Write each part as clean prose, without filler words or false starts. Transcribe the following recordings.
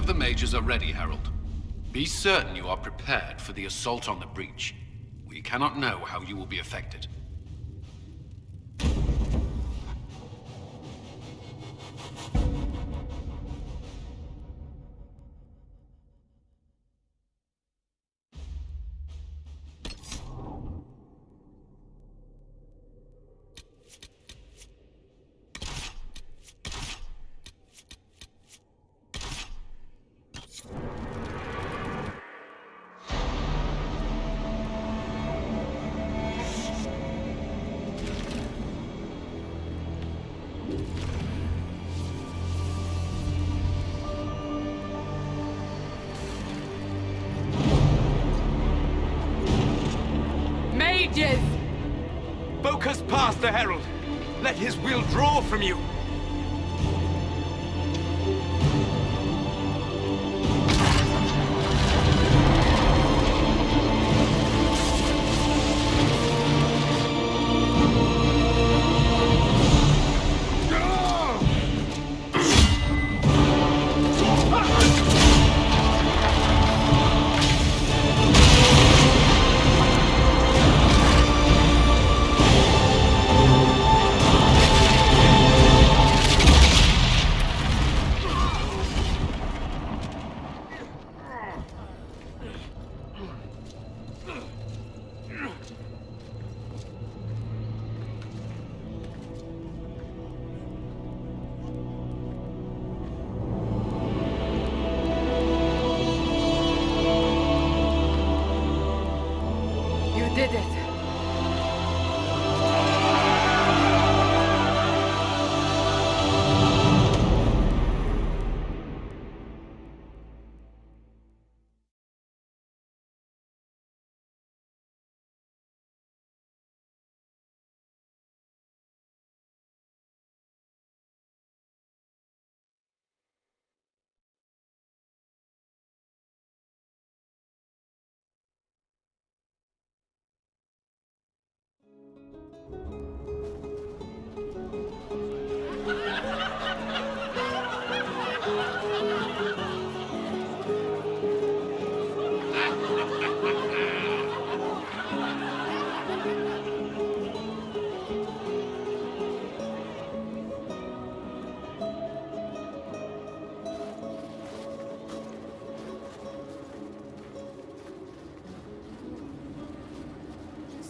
of the mages are ready, Herald. Be certain you are prepared for the assault on the breach. We cannot know how you will be affected. Focus past the Herald. Let his will draw from you.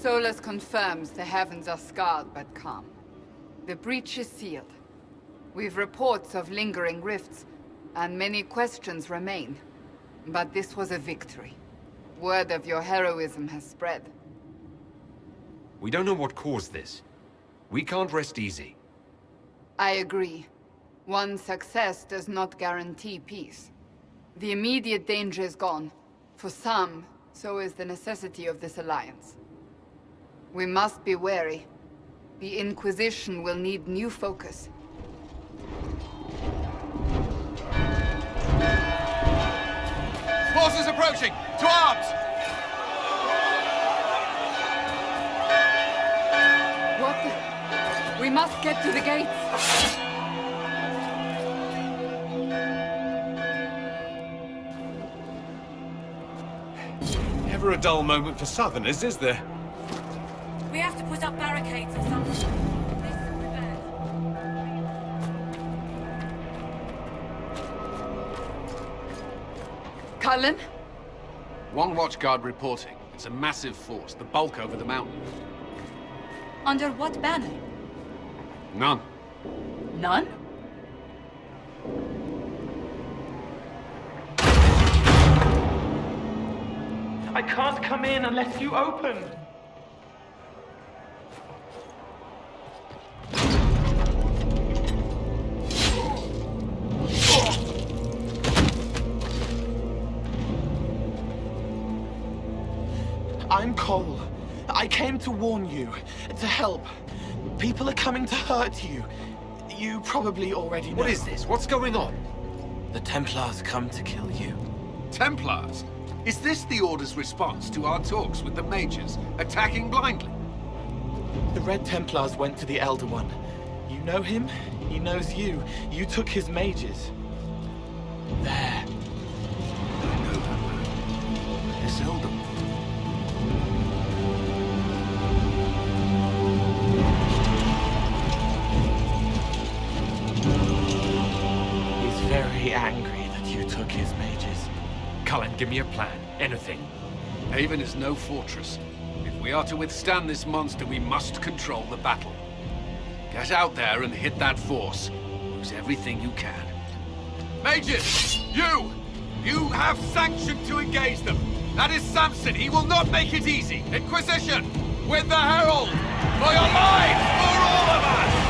Solus confirms the heavens are scarred but calm. The breach is sealed. We've reports of lingering rifts, and many questions remain. But this was a victory. Word of your heroism has spread. We don't know what caused this. We can't rest easy. I agree. One success does not guarantee peace. The immediate danger is gone. For some, so is the necessity of this alliance. We must be wary. The Inquisition will need new focus. Forces approaching! To arms! What the... We must get to the gates! Never a dull moment for Southerners, is there? We have to put up barricades or something. Cullen? One watchguard reporting. It's a massive force, the bulk over the mountain. Under what banner? None. None? I can't come in unless you open. I'm Cole. I came to warn you, to help. People are coming to hurt you. You probably already know. What is this? What's going on? The Templars come to kill you. Templars? Is this the Order's response to our talks with the mages, attacking blindly? The Red Templars went to the Elder One. You know him, he knows you. You took his mages. There, seldom. He's very angry that you took his mages. Cullen, give me a plan. Anything. Haven is no fortress. If we are to withstand this monster, we must control the battle. Get out there and hit that force. Use everything you can. Mages! You! You have sanction to engage them. That is Samson. He will not make it easy. Inquisition! With the Herald! For your lives! For all of us!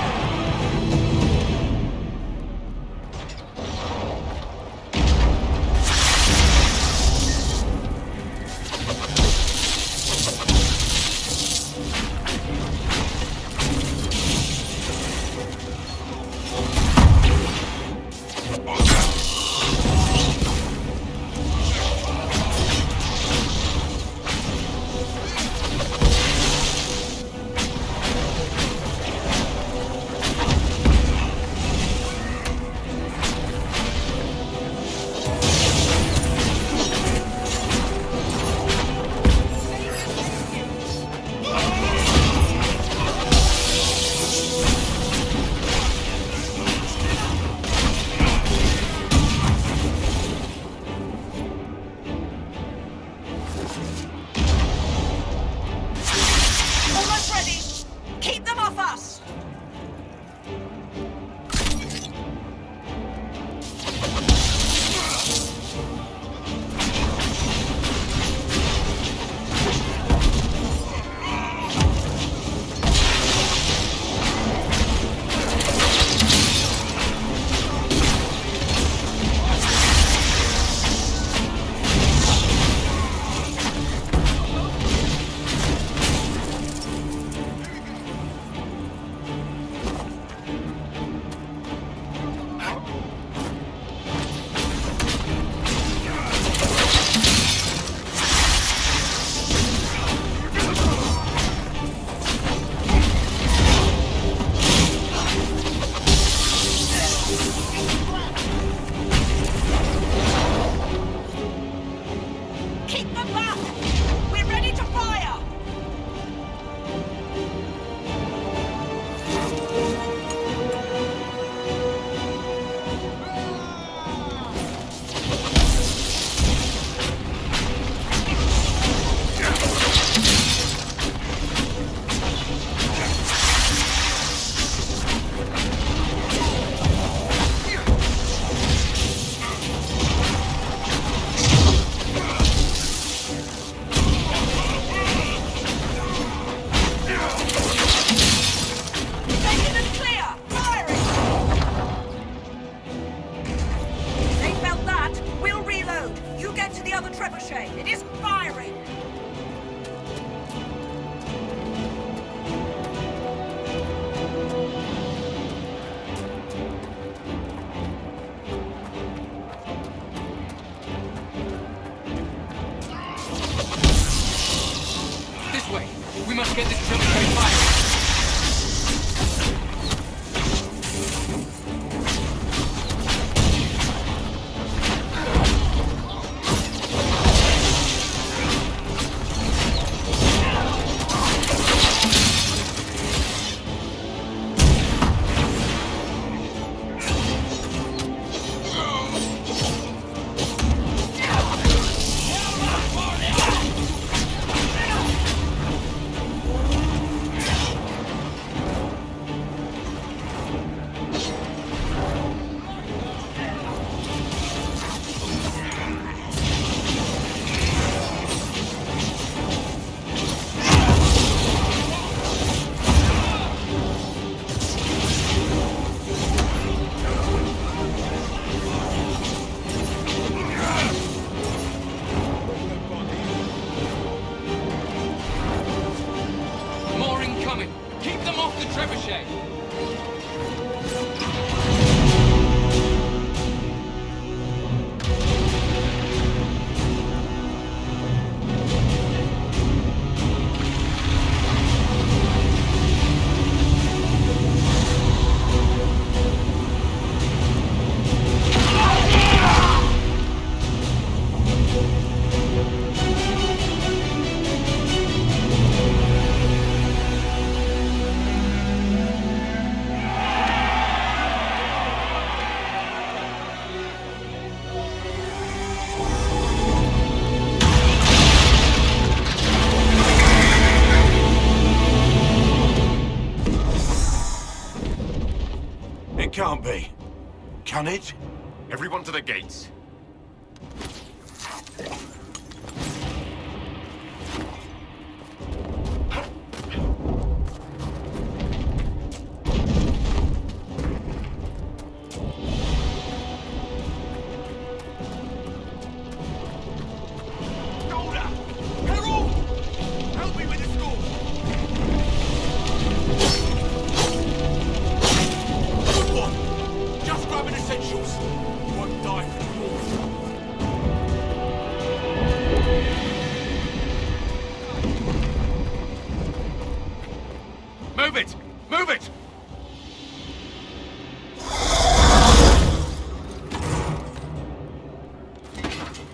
It can't be. Can it? Everyone to the gates. Move it! Move it!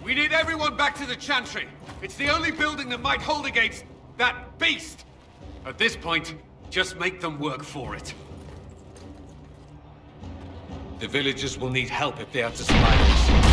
We need everyone back to the Chantry. It's the only building that might hold against that beast. At this point, just make them work for it. The villagers will need help if they are to survive this.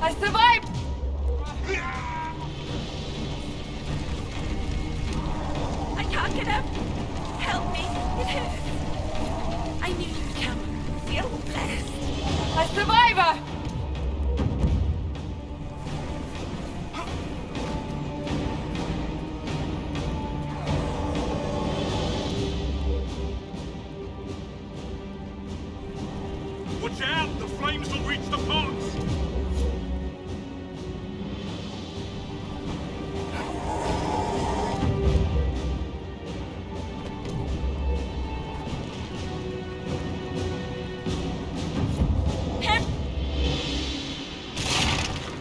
I survived! I can't get up. Help me. It hurts. I knew you'd come. Feel blessed. A survivor! Watch out! The flames will reach the pots!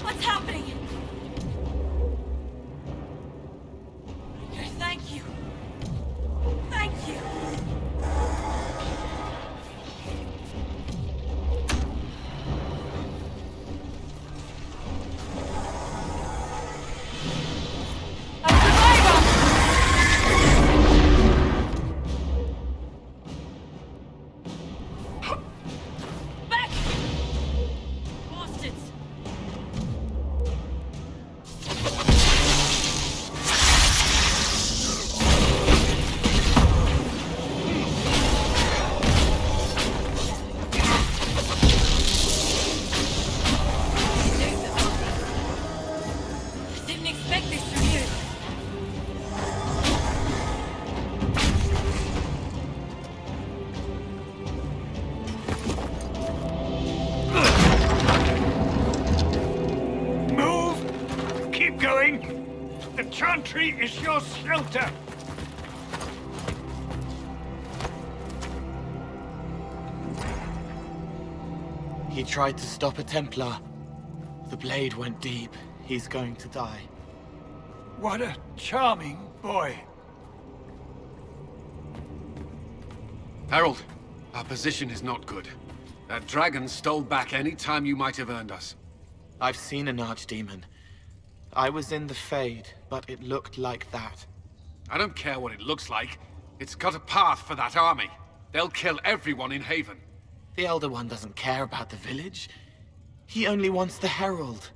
What's happening? Thank you. Thank you. Back! Bastards! Didn't expect this from you. Move! Keep going! The Chantry is your shelter! He tried to stop a Templar. The blade went deep. He's going to die. What a charming boy. Harold, our position is not good. That dragon stole back any time you might have earned us. I've seen an archdemon. I was in the Fade, but it looked like that. I don't care what it looks like. It's got a path for that army. They'll kill everyone in Haven. The Elder One doesn't care about the village. He only wants the Herald.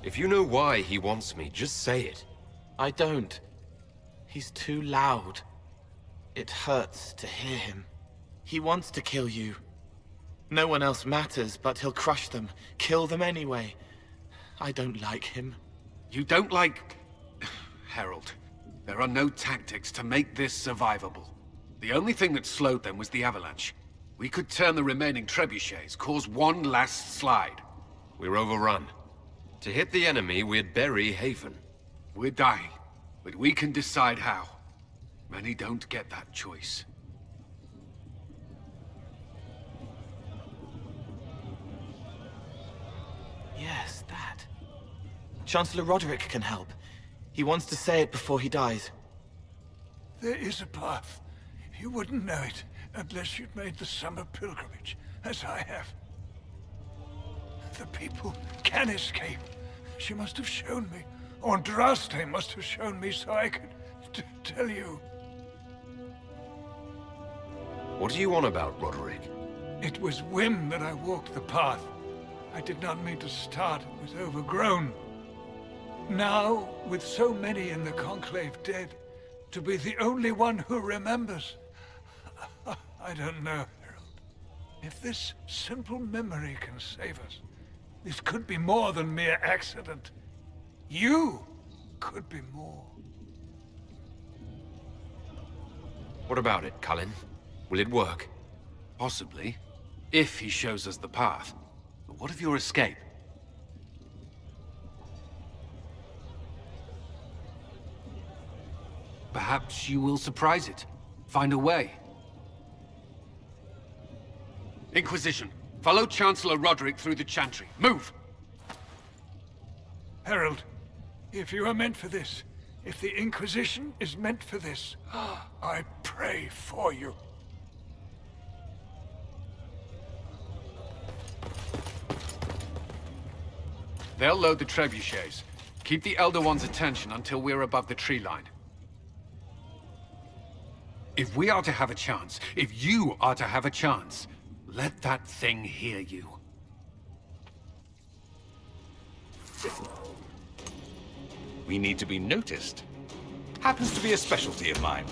If you know why he wants me, just say it. I don't. He's too loud. It hurts to hear him. He wants to kill you. No one else matters, but he'll crush them, kill them anyway. I don't like him. You don't like... Harold, there are no tactics to make this survivable. The only thing that slowed them was the avalanche. We could turn the remaining trebuchets, cause one last slide. We're overrun. To hit the enemy, we'd bury Haven. We're dying, but we can decide how. Many don't get that choice. Yes, that. Chancellor Roderick can help. He wants to say it before he dies. There is a path. You wouldn't know it unless you'd made the summer pilgrimage, as I have. The people can escape. She must have shown me. Or Andraste must have shown me so I could tell you. What are you on about, Roderick? It was whim that I walked the path. I did not mean to start. It was overgrown. Now, with so many in the Conclave dead, to be the only one who remembers. I don't know, Harold. If this simple memory can save us, this could be more than mere accident. You could be more. What about it, Cullen? Will it work? Possibly, if he shows us the path. But what of your escape? Perhaps you will surprise it. Find a way. Inquisition, follow Chancellor Roderick through the Chantry. Move! Harold, if you are meant for this, if the Inquisition is meant for this, I pray for you. They'll load the trebuchets. Keep the Elder One's attention until we're above the tree line. If we are to have a chance, if you are to have a chance, let that thing hear you. We need to be noticed. Happens to be a specialty of mine.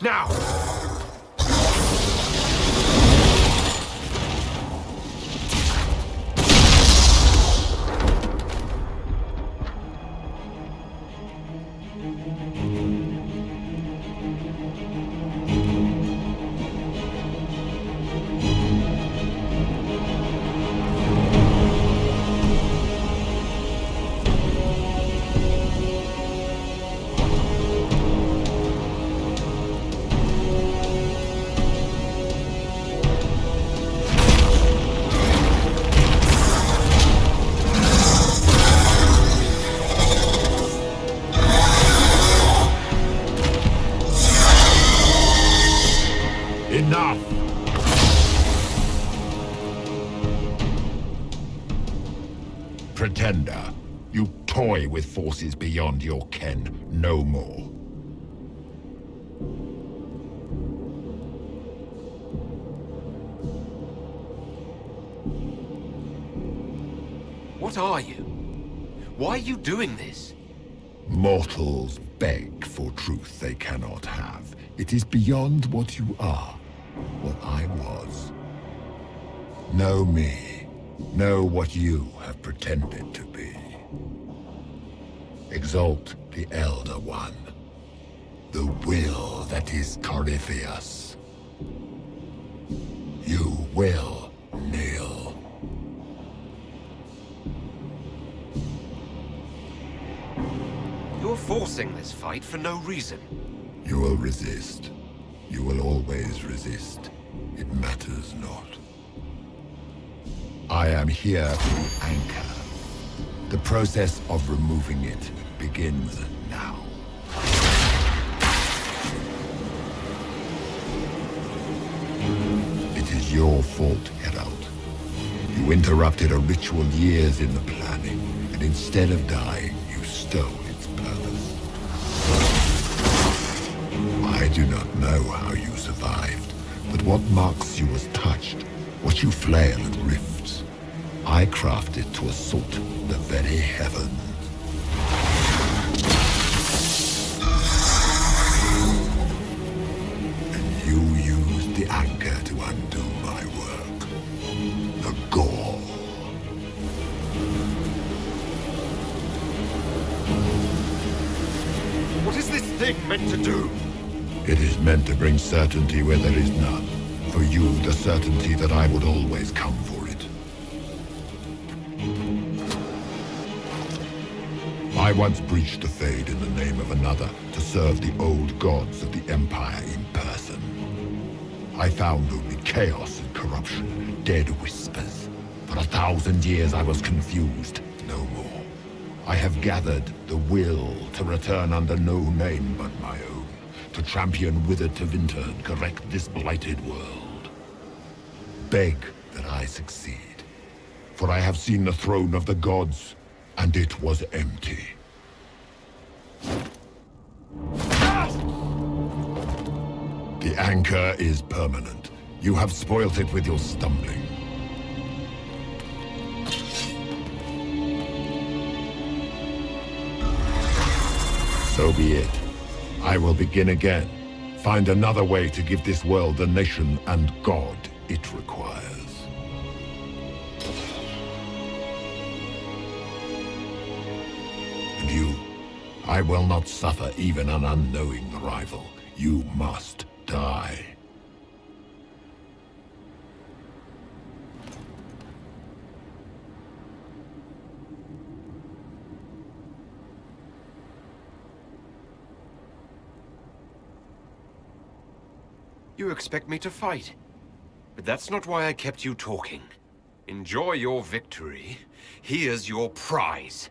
Now! Enough! Pretender, you toy with forces beyond your ken, no more. What are you? Why are you doing this? Mortals beg for truth they cannot have. It is beyond what you are, what I was. Know me. Know what you have pretended to be. Exalt the Elder One. The will that is Corypheus. You will kneel. You're forcing this fight for no reason. You will resist. You will always resist. It matters not. I am here to anchor. The process of removing it begins now. It is your fault, Herald. You interrupted a ritual years in the planning, and instead of dying, you stole its purpose. I do not know how you survived, but what marks you as touched, what you flail at rifts, I crafted to assault the very heavens. And you used the anchor to undo my work. The gore. What is this thing meant to do? It is meant to bring certainty where there is none. For you, the certainty that I would always come for it. I once breached the Fade in the name of another to serve the old gods of the Empire in person. I found only chaos and corruption, dead whispers. For 1,000 years I was confused, no more. I have gathered the will to return under no name but my own. To champion Wither to Winter and correct this blighted world. Beg that I succeed, for I have seen the throne of the gods, and it was empty. The anchor is permanent. You have spoilt it with your stumbling. So be it. I will begin again. Find another way to give this world the nation and God it requires. And you, I will not suffer even an unknowing rival. You must die. You expect me to fight. But that's not why I kept you talking. Enjoy your victory. Here's your prize.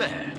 there.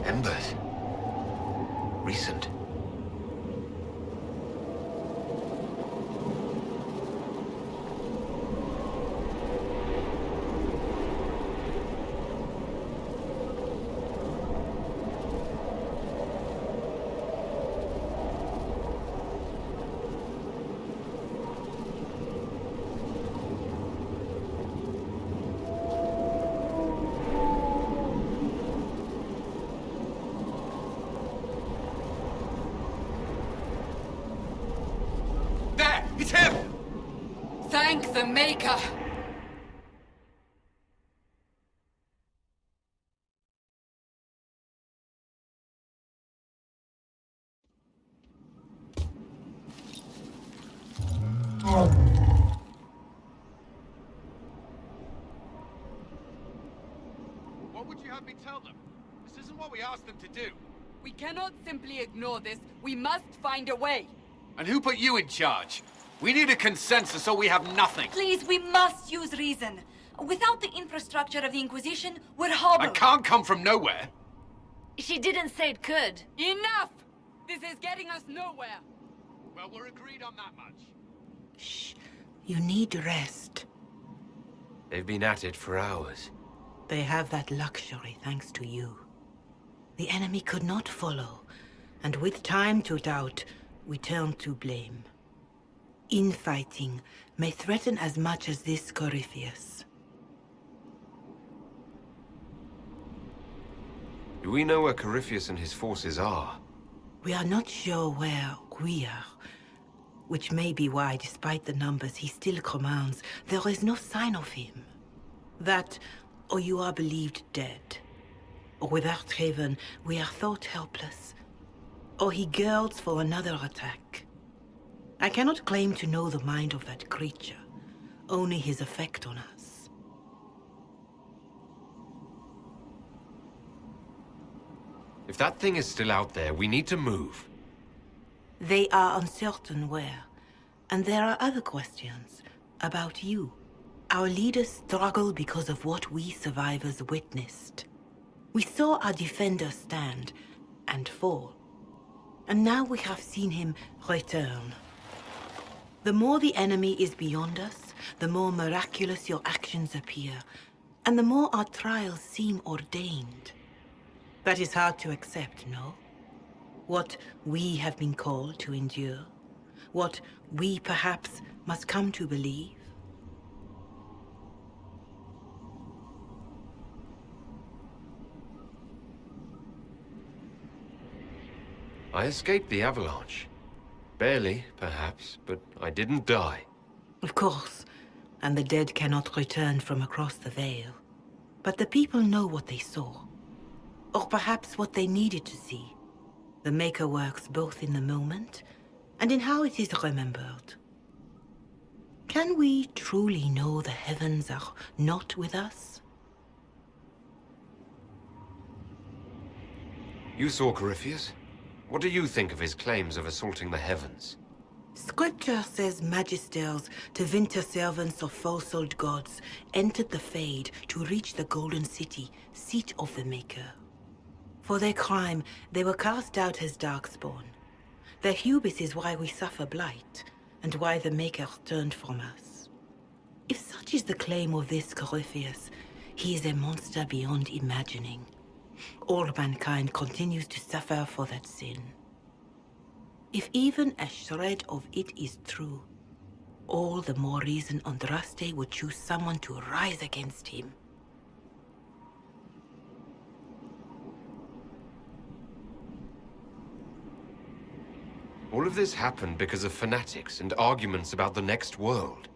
Embers. Recent. It's him! Thank the Maker! What would you have me tell them? This isn't what we asked them to do. We cannot simply ignore this. We must find a way. And who put you in charge? We need a consensus or we have nothing. Please, we must use reason. Without the infrastructure of the Inquisition, we're hobbled. I can't come from nowhere. She didn't say it could. Enough! This is getting us nowhere. Well, we're agreed on that much. Shh. You need rest. They've been at it for hours. They have that luxury thanks to you. The enemy could not follow, and with time to doubt, we turn to blame. Infighting may threaten as much as this Corypheus. Do we know where Corypheus and his forces are? We are not sure where we are, which may be why, despite the numbers he still commands, there is no sign of him. That, or you are believed dead. Or without Haven, we are thought helpless. Or he girds for another attack. I cannot claim to know the mind of that creature, only his effect on us. If that thing is still out there, we need to move. They are uncertain where. And there are other questions about you. Our leaders struggle because of what we survivors witnessed. We saw our defenders stand and fall. and now we have seen him return. The more the enemy is beyond us, the more miraculous your actions appear, and the more our trials seem ordained. That is hard to accept, no? What we have been called to endure, what we perhaps must come to believe. I escaped the avalanche. Barely, perhaps, but I didn't die. Of course, and the dead cannot return from across the veil. But the people know what they saw. Or perhaps what they needed to see. The Maker works both in the moment and in how it is remembered. Can we truly know the heavens are not with us? You saw Corypheus? What do you think of his claims of assaulting the heavens? Scripture says magisters, to winter servants of false-old gods, entered the Fade to reach the Golden City, seat of the Maker. For their crime, they were cast out as darkspawn. Their hubris is why we suffer blight, and why the Maker turned from us. If such is the claim of this Corypheus, he is a monster beyond imagining. All mankind continues to suffer for that sin. If even a shred of it is true, all the more reason Andraste would choose someone to rise against him. All of this happened because of fanatics and arguments about the next world.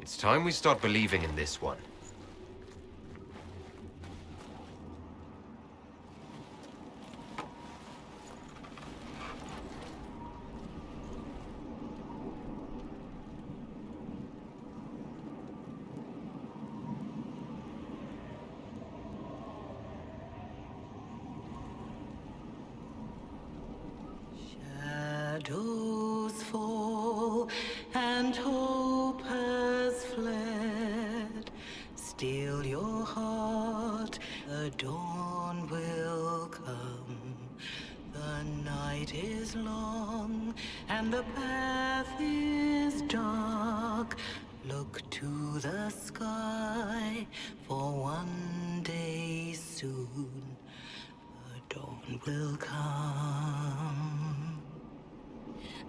It's time we start believing in this one. Shadows fall and hope has fled. Still your heart, the dawn will come. The night is long and the path is dark. Look to the sky, for one day soon the dawn will come.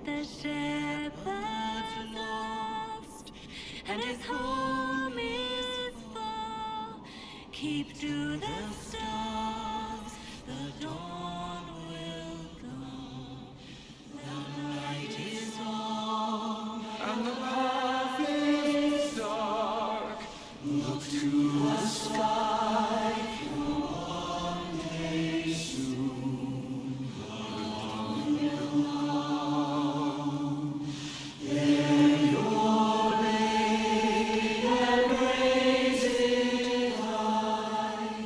The shepherd's lost, and his home is far. Keep to the stars, the dawn will come. The night is long, and the path is dark. Look to the sky, for one day soon the dawn will come. Bear your blade and raise it high.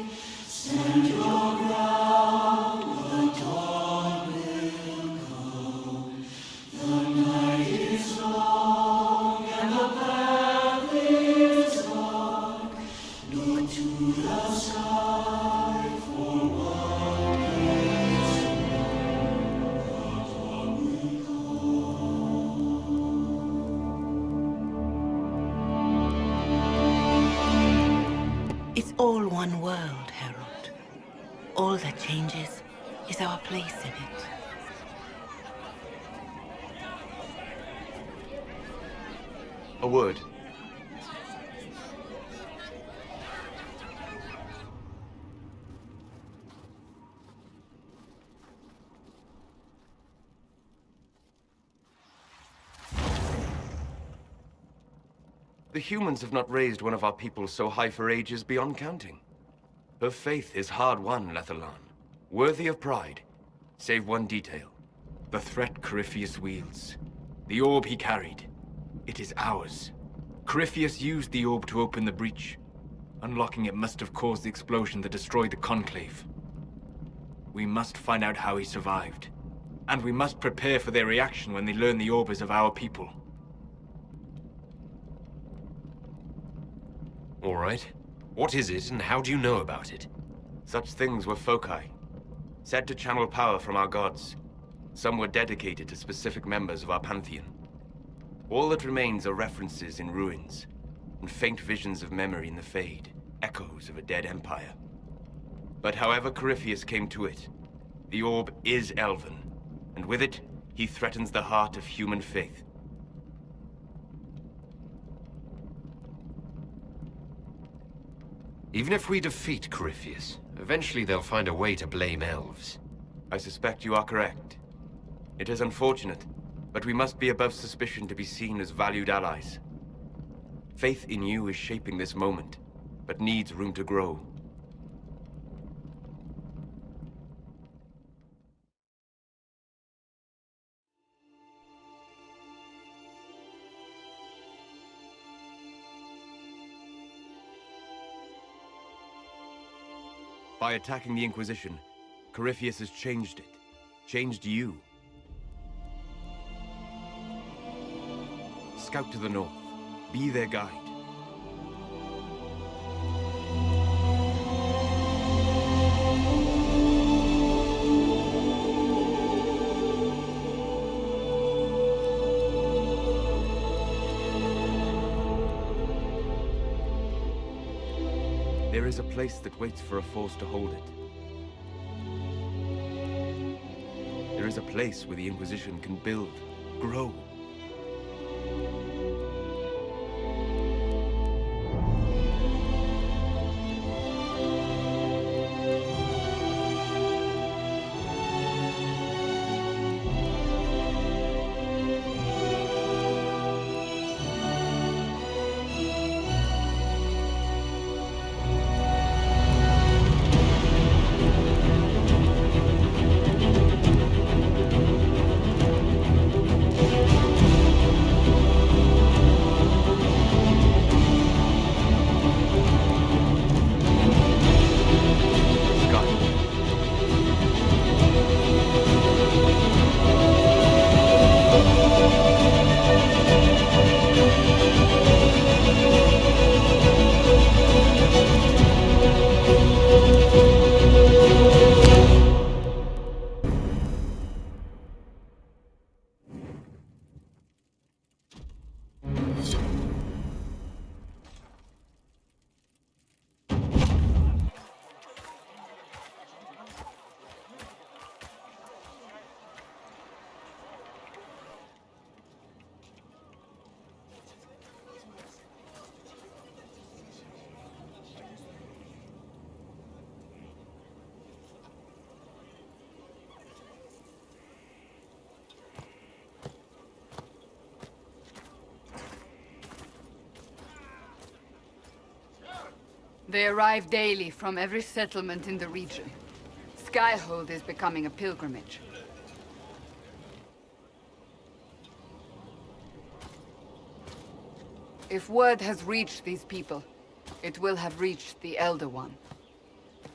Stand your ground, the dawn will come. The night is long and the path is dark. Look to the sky, for one day soon the dawn will come. It's all one world, Herald. All that changes is our place in it. A word. The humans have not raised one of our people so high for ages beyond counting. Her faith is hard-won, Lawlellan, worthy of pride, save one detail. The threat Corypheus wields. The orb he carried. It is ours. Corypheus used the orb to open the breach. Unlocking it must have caused the explosion that destroyed the Conclave. We must find out how he survived. And we must prepare for their reaction when they learn the orb is of our people. All right. What is it, and how do you know about it? Such things were foci, said to channel power from our gods. Some were dedicated to specific members of our pantheon. All that remains are references in ruins, and faint visions of memory in the Fade, echoes of a dead empire. But however Corypheus came to it, the orb is elven, and with it, he threatens the heart of human faith. Even if we defeat Corypheus, eventually they'll find a way to blame elves. I suspect you are correct. It is unfortunate, but we must be above suspicion to be seen as valued allies. Faith in you is shaping this moment, but needs room to grow. By attacking the Inquisition, Corypheus has changed it. Changed you. Scout to the north. Be their guide. There is a place that waits for a force to hold it. There is a place where the Inquisition can build, grow. They arrive daily from every settlement in the region. Skyhold is becoming a pilgrimage. If word has reached these people, it will have reached the Elder One.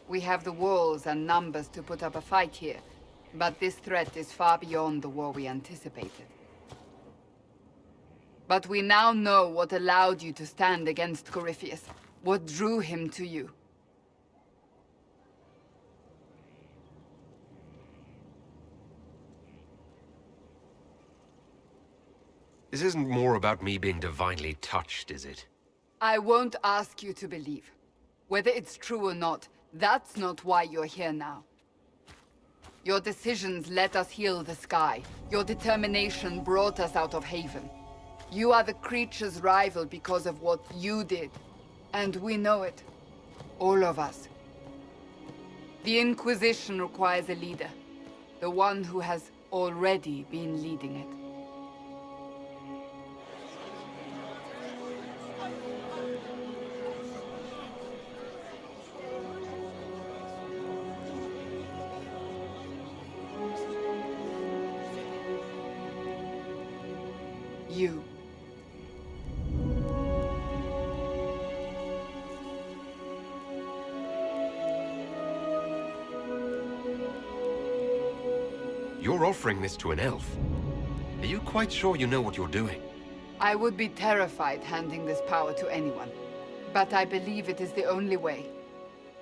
We have the walls and numbers to put up a fight here, but this threat is far beyond the war we anticipated. But we now know what allowed you to stand against Corypheus. What drew him to you? This isn't more about me being divinely touched, is it? I won't ask you to believe. Whether it's true or not, that's not why you're here now. Your decisions let us heal the sky. Your determination brought us out of Haven. You are the creature's rival because of what you did. And we know it. All of us. The Inquisition requires a leader. The one who has already been leading it. You. You're offering this to an elf. Are you quite sure you know what you're doing? I would be terrified handing this power to anyone. But I believe it is the only way.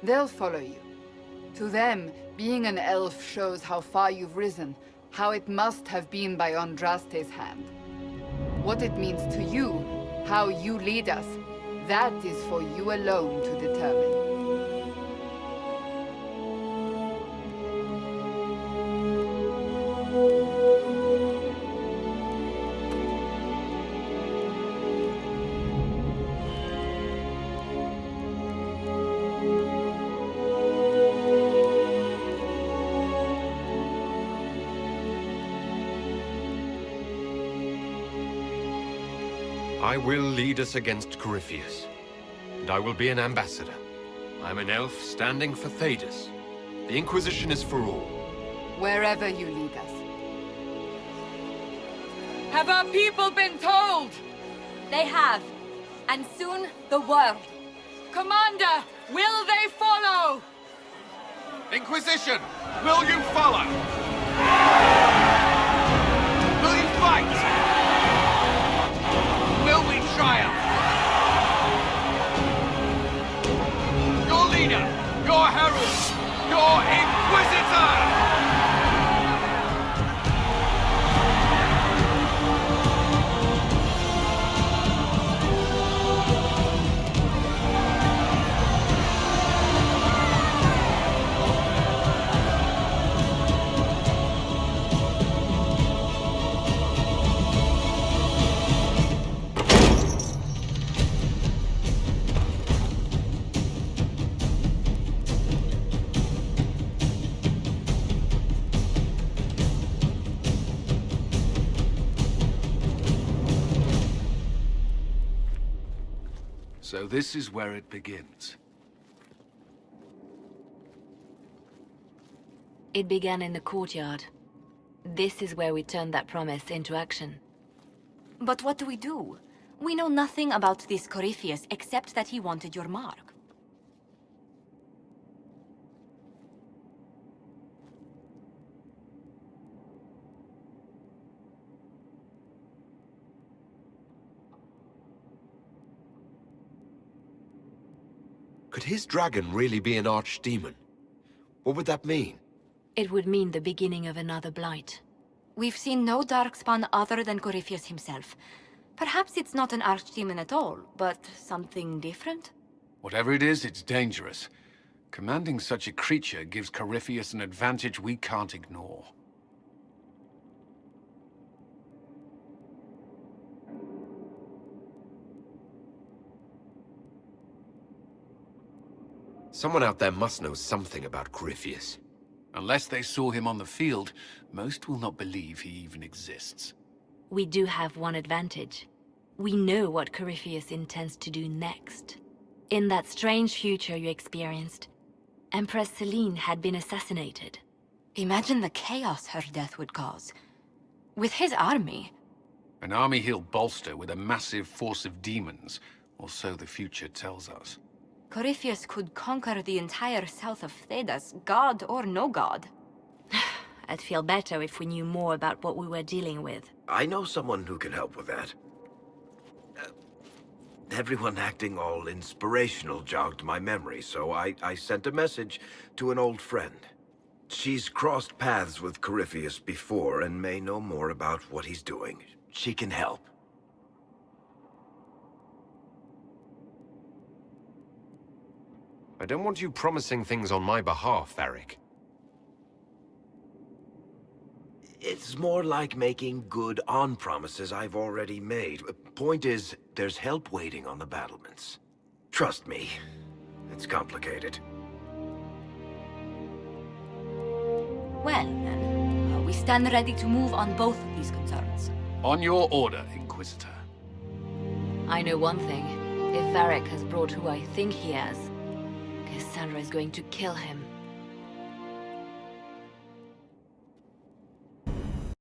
They'll follow you. To them, being an elf shows how far you've risen, how it must have been by Andraste's hand. What it means to you, how you lead us, that is for you alone to determine. I will lead us against Corypheus, and I will be an ambassador. I'm an elf standing for Thedas. The Inquisition is for all. Wherever you lead us. Have our people been told? They have. And soon, the world. Commander, will they follow? Inquisition, will you follow? Will you fight? Will we triumph? Your leader, your herald, your Inquisitor! So this is where it begins. It began in the courtyard. This is where we turned that promise into action. But what do we do? We know nothing about this Corypheus except that he wanted your mark. Could his dragon really be an archdemon? What would that mean? It would mean the beginning of another blight. We've seen no darkspawn other than Corypheus himself. Perhaps it's not an archdemon at all, but something different? Whatever it is, it's dangerous. Commanding such a creature gives Corypheus an advantage we can't ignore. Someone out there must know something about Corypheus. Unless they saw him on the field, most will not believe he even exists. We do have one advantage. We know what Corypheus intends to do next. In that strange future you experienced, Empress Selene had been assassinated. Imagine the chaos her death would cause. With his army. An army he'll bolster with a massive force of demons, or so the future tells us. Corypheus could conquer the entire south of Thedas, god or no god. I'd feel better if we knew more about what we were dealing with. I know someone who can help with that. Everyone acting all inspirational jogged my memory, so I sent a message to an old friend. She's crossed paths with Corypheus before and may know more about what he's doing. She can help. I don't want you promising things on my behalf, Varric. It's more like making good on promises I've already made. Point is, there's help waiting on the battlements. Trust me, it's complicated. Well, then, we stand ready to move on both of these concerns. On your order, Inquisitor. I know one thing. If Varric has brought who I think he has, Cassandra is going to kill him.